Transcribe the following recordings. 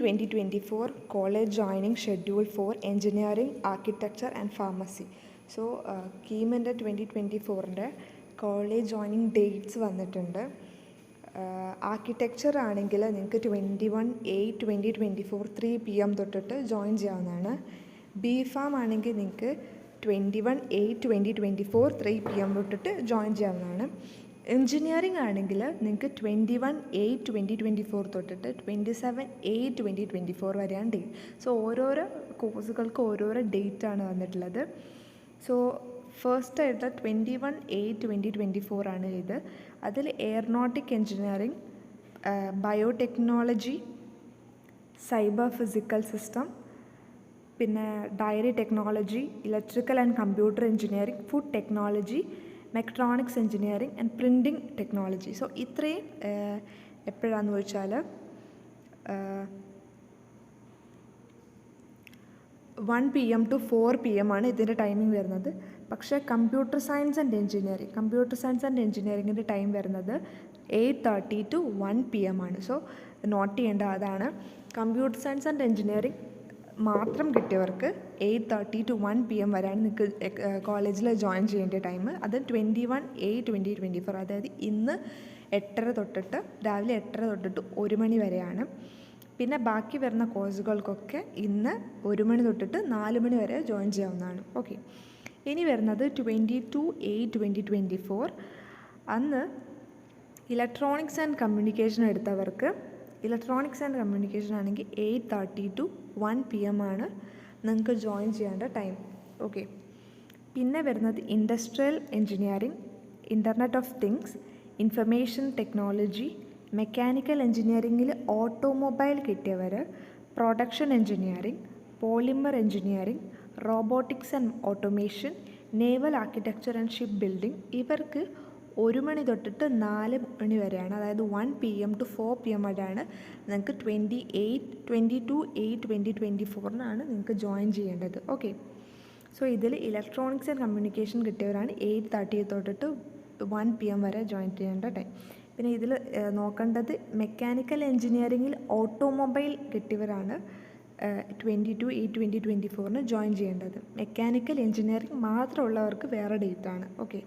2024 college joining schedule for engineering, architecture and pharmacy. So KEEMൻ്റെ 2024ൻ്റെ college joining dates വന്നിട്ടുണ്ട്. Architecture ആണെങ്കിൽ നിങ്ങൾക്ക് 21/8/2024 3 PM തൊട്ടിട്ട് ജോയിൻ ചെയ്യാവുന്നതാണ്. ബി ഫാം ആണെങ്കിൽ നിങ്ങൾക്ക് 21/8/2024 3 PM തൊട്ടിട്ട് ജോയിൻ ചെയ്യാവുന്നതാണ്. എൻജിനീയറിംഗ് ആണെങ്കിൽ നിങ്ങൾക്ക് 21/8/2024 തൊട്ടിട്ട് 27/8/2024 വരെയാണ് ഡേറ്റ്. സോ ഓരോരോ കോഴ്സുകൾക്ക് ഓരോരോ ഡേറ്റാണ് വന്നിട്ടുള്ളത്. സോ ഫസ്റ്റ് ആയിട്ട് 21/8/2024 ആണ് ഇത്. അതിൽ aeronautic engineering, biotechnology, cyber physical system, പിന്നെ dairy technology, electrical and computer engineering, food technology, mechatronics engineering and printing technology. So ഇത്രയും എപ്പോഴാണെന്ന് ചോദിച്ചാൽ 1 PM to 4 PM ആണ് ഇതിൻ്റെ ടൈമിംഗ് വരുന്നത്. പക്ഷേ കമ്പ്യൂട്ടർ സയൻസ് ആൻഡ് എൻജിനീയറിങ്ങിൻ്റെ ടൈം വരുന്നത് 8:30 to 1 PM ആണ്. സോ നോട്ട് ചെയ്യേണ്ട അതാണ്. കമ്പ്യൂട്ടർ സയൻസ് ആൻഡ് എൻജിനീയറിംഗ് മാത്രം കിട്ടിയവർക്ക് 8:30 to 1 PM വരെയാണ് നിങ്ങൾക്ക് കോളേജിൽ ജോയിൻ ചെയ്യേണ്ട ടൈം. അത് 21/8/2024, അതായത് ഇന്ന് 8:30 തൊട്ടിട്ട് രാവിലെ 8:30 തൊട്ടിട്ട് 1 മണി വരെയാണ്. പിന്നെ ബാക്കി വരുന്ന കോഴ്സുകൾക്കൊക്കെ ഇന്ന് 1 മണി തൊട്ടിട്ട് 4 മണി വരെ ജോയിൻ ചെയ്യാവുന്നതാണ്. ഓക്കെ, ഇനി വരുന്നത് 22/8/2024. അന്ന് ഇലക്ട്രോണിക്സ് ആൻഡ് കമ്മ്യൂണിക്കേഷൻ എടുത്തവർക്ക് ആണെങ്കിൽ 8:30 to 1 PM ആണ് നിങ്ങൾക്ക് ജോയിൻ ചെയ്യേണ്ട ടൈം. ഓക്കെ, പിന്നെ വരുന്നത് industrial engineering, internet of things, information technology, mechanical എൻജിനീയറിംഗിൽ ഓട്ടോമൊബൈൽ കിട്ടിയവർ, production engineering, polymer engineering, robotics and automation, naval architecture and ship building, ഇവർക്ക് 1 മണി തൊട്ടിട്ട് 4 മണി വരെയാണ്. അതായത് 1 PM to 4 PM വരെയാണ് നിങ്ങൾക്ക് 22/8/2024 നിങ്ങൾക്ക് ജോയിൻ ചെയ്യേണ്ടത്. ഓക്കെ, സോ ഇതിൽ ഇലക്ട്രോണിക്സ് ആൻഡ് കമ്മ്യൂണിക്കേഷൻ കിട്ടിയവരാണ് 8:30 തൊട്ടിട്ട് 1 PM വരെ ജോയിൻ ചെയ്യേണ്ട ടൈം. പിന്നെ ഇതിൽ നോക്കേണ്ടത് മെക്കാനിക്കൽ എൻജിനീയറിംഗിൽ ഓട്ടോമൊബൈൽ കിട്ടിയവരാണ് 22/8/2024 ജോയിൻ ചെയ്യേണ്ടത്. മെക്കാനിക്കൽ എൻജിനീയറിംഗ് മാത്രമുള്ളവർക്ക് വേറെ ഡേറ്റാണ്. ഓക്കെ,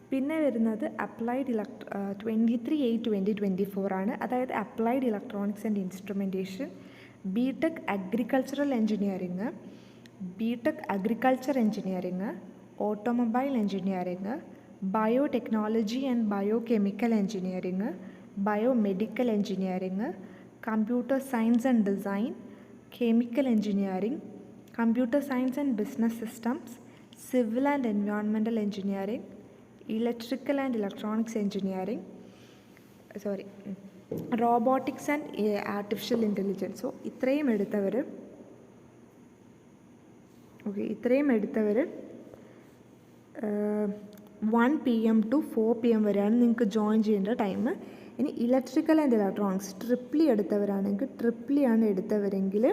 പിന്നെ വരുന്നത് അപ്ലൈഡ് 23/8/2024 ആണ്. അതായത് applied electronics and instrumentation, BTech agricultural engineering, BTech agriculture engineering, automobile engineering, biotechnology and biochemical engineering, biomedical engineering, computer science and design, chemical engineering, computer science and business systems, civil and environmental engineering, electrical and electronics engineering, robotics and artificial intelligence. So ഇത്രയും എടുത്തവർ 1 PM to 4 PM വരെയാണ് നിങ്ങൾക്ക് join ചെയ്യേണ്ട time. ഇനി electrical and electronics triple E എടുത്തവരാണെങ്കിൽ, ട്രിപ്പിളിയാണ് എടുത്തവരെങ്കിൽ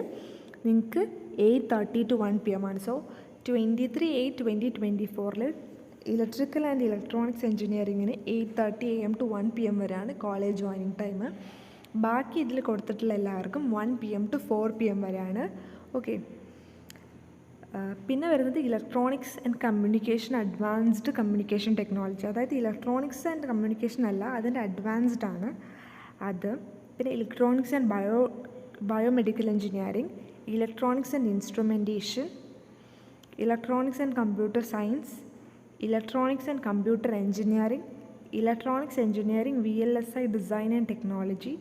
നിങ്ങൾക്ക് 8:30 to 1 PM ആണ്. സോ 23/8/2024 ഇലക്ട്രിക്കൽ ആൻഡ് ഇലക്ട്രോണിക്സ് എൻജിനീയറിങ്ങിന് 8:30 AM to 1 PM വരെയാണ് കോളേജ് ജോയിനിങ് ടൈം. ബാക്കി ഇതിൽ കൊടുത്തിട്ടുള്ള എല്ലാവർക്കും 1 PM to 4 PM വരെയാണ്. ഓക്കെ, പിന്നെ വരുന്നത് electronics and communication, advanced communication technology. അതായത് ഇലക്ട്രോണിക്സ് ആൻഡ് കമ്മ്യൂണിക്കേഷൻ അല്ല, അതിൻ്റെ അഡ്വാൻസ്ഡ് ആണ് അത്. പിന്നെ electronics and biomedical engineering, electronics and instrumentation, electronics and computer science, electronics and computer engineering, electronics engineering, VLSI design and technology,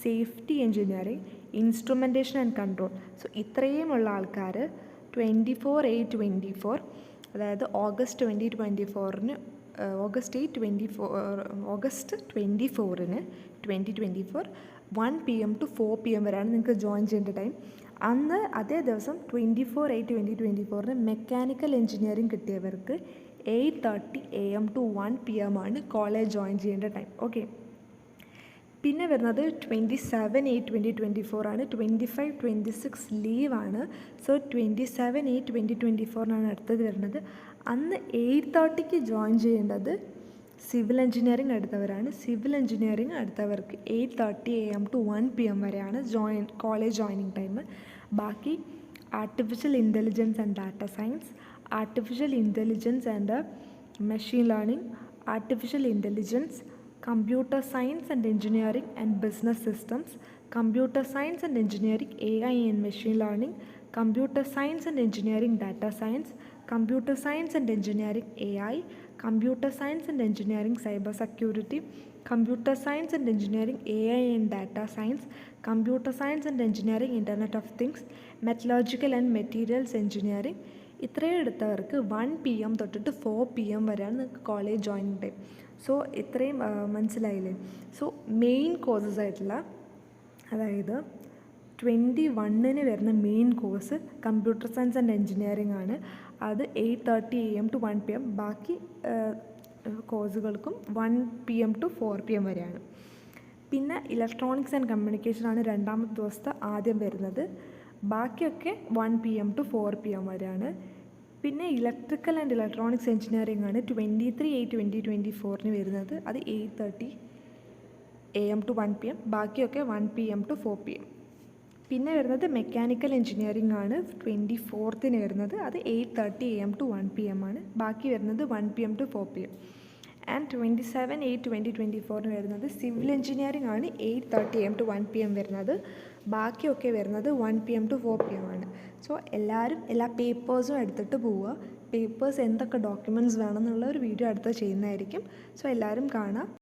safety engineering, instrumentation and control. So ഇത്രയുമുള്ള ആൾക്കാർ 24/8/2024, അതായത് August 2024-ന് 1 PM to 4 PM വരെയാണ് നിങ്ങൾക്ക് join ചെയ്യേണ്ട time. അന്ന് അതേ ദിവസം 24/8/2024-ന് മെക്കാനിക്കൽ എൻജിനീയറിംഗ് കിട്ടിയവർക്ക് 8:30 AM to 1 PM ആണ് കോളേജ് ജോയിൻ ചെയ്യേണ്ട ടൈം. ഓക്കെ, പിന്നെ വരുന്നത് 27/8/2024 ആണ്. 25-26 ലീവാണ്. സോ 27/8/2024 അടുത്തത് വരുന്നത്. അന്ന് 8:30 ജോയിൻ ചെയ്യേണ്ടത് സിവിൽ എഞ്ചിനീയറിംഗ് എടുത്തവരാണ്. സിവിൽ എഞ്ചിനീയറിംഗ് എടുത്തവർക്ക് 8:30 AM to 1 PM വരെയാണ് കോളേജ് ജോയിനിങ് ടൈം. ബാക്കി artificial intelligence and data science, artificial intelligence and machine learning, artificial intelligence, computer science and engineering and business systems, computer science and engineering AI and machine learning, computer science and engineering data science, computer science and engineering AI, computer science and engineering cyber security, computer science and engineering AI and data science, computer science and engineering internet of things, metallurgical and materials engineering. ഇത്രയും എടുത്തവർക്ക് 1 PM തൊട്ടിട്ട് 4 PM വരെയാണ് നിങ്ങൾക്ക് college joining time. So ഇത്രയും മനസ്സിലായില്ലേ? So main courses ആയിട്ടുള്ള, അതായത് 21-ന് വരുന്ന main course computer science and engineering ആണ്. അത് 8:30 AM to 1 PM. ബാക്കി കോഴ്സുകൾക്കും 1 PM to 4 PM വരെയാണ്. പിന്നെ ഇലക്ട്രോണിക്സ് ആൻഡ് കമ്മ്യൂണിക്കേഷനാണ് രണ്ടാമത്തെ ദിവസത്തെ ആദ്യം വരുന്നത്. ബാക്കിയൊക്കെ 1 PM to 4 PM വരെയാണ്. പിന്നെ ഇലക്ട്രിക്കൽ ആൻഡ് ഇലക്ട്രോണിക്സ് എഞ്ചിനീയറിംഗ് ആണ് 23/8/2024 വരുന്നത്. അത് 8:30 AM to 1 PM. ബാക്കിയൊക്കെ 1 PM to 4 PM. പിന്നെ വരുന്നത് മെക്കാനിക്കൽ എഞ്ചിനീയറിംഗ് ആണ് 24th വരുന്നത്. അത് 8:30 AM to 1 PM ആണ്. ബാക്കി വരുന്നത് 1 PM to 4 PM. ആൻഡ് 27/8/2024 വരുന്നത് സിവിൽ എഞ്ചിനീയറിംഗ് ആണ് 8:30 AM to 1 PM വരുന്നത്. ബാക്കിയൊക്കെ വരുന്നത് 1 PM to 4 PM ആണ്. സോ എല്ലാവരും എല്ലാ പേപ്പേഴ്സും എടുത്തിട്ട് പോവുക. പേപ്പേഴ്സ് എന്തൊക്കെ ഡോക്യുമെൻറ്റ്സ് വേണമെന്നുള്ള ഒരു വീഡിയോ അടുത്ത് ചെയ്യുന്നതായിരിക്കും. സോ എല്ലാവരും കാണാം.